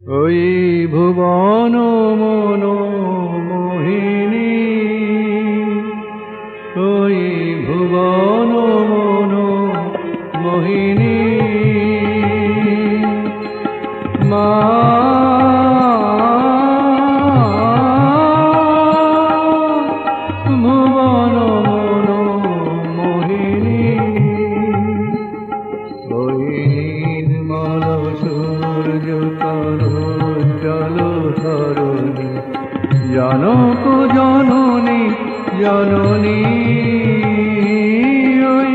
ওই ভুবন মন মোহিনী, ওই ভুবন মন মোহিনী, মা ভুবন মন মোহিনী, ওই নির্মল সূর্য তরুজ্জ্বল ধরণী, জনক জননী জননী, ওই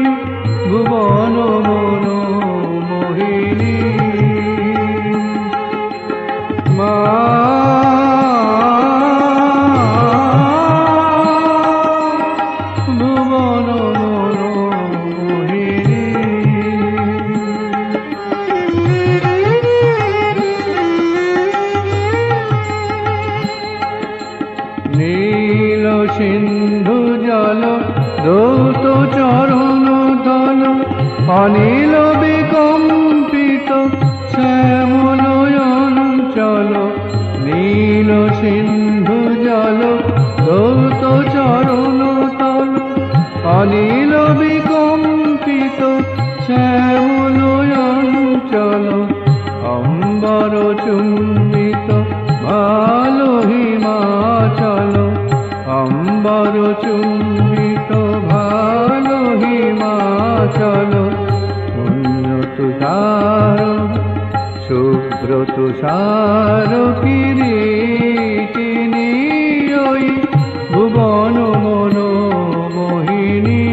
ভুবন মন মোহিনী, মা ভুবন মন মোহিনী। নীল সিন্ধু জল ধৌত চরণ তল, অনিল বিকম্পিত শ্যামল অঞ্চল, নীল সিন্ধু জল ধৌত চরণ তল, অনিল বিকম্পিত শ্যামল অঞ্চল, অম্বর চুম্বিত ভালো হিমাচল, অম্বর চুম্বিত ভালো হিমাচল, পুণ্য তুষার শুভ্র তুষার কিরীটিনী, ওই ভুবন মন মোহিনী,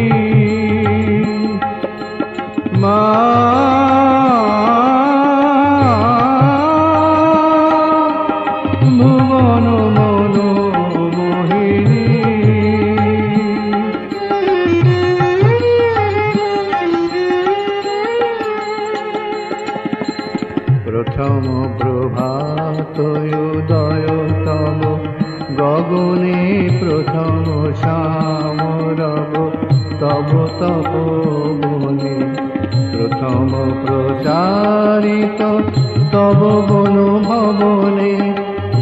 মা ভুবন মন মোহিনী। প্রথম প্রভাত উদয় তব গগনে, প্রথম শ্যাম রব তব তপবনে, প্রথম প্রচারিত তব বন ভবনে,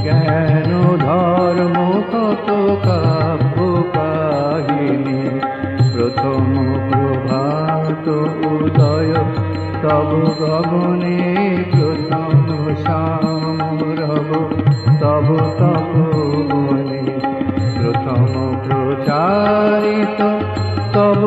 জ্ঞান ধর্ম কত কাব্য কাহিনী, প্রথম প্রভাত উদয় তব গগনে, প্রথম শ্যাম রব তব তপবনে, প্রথম প্রচারিত তব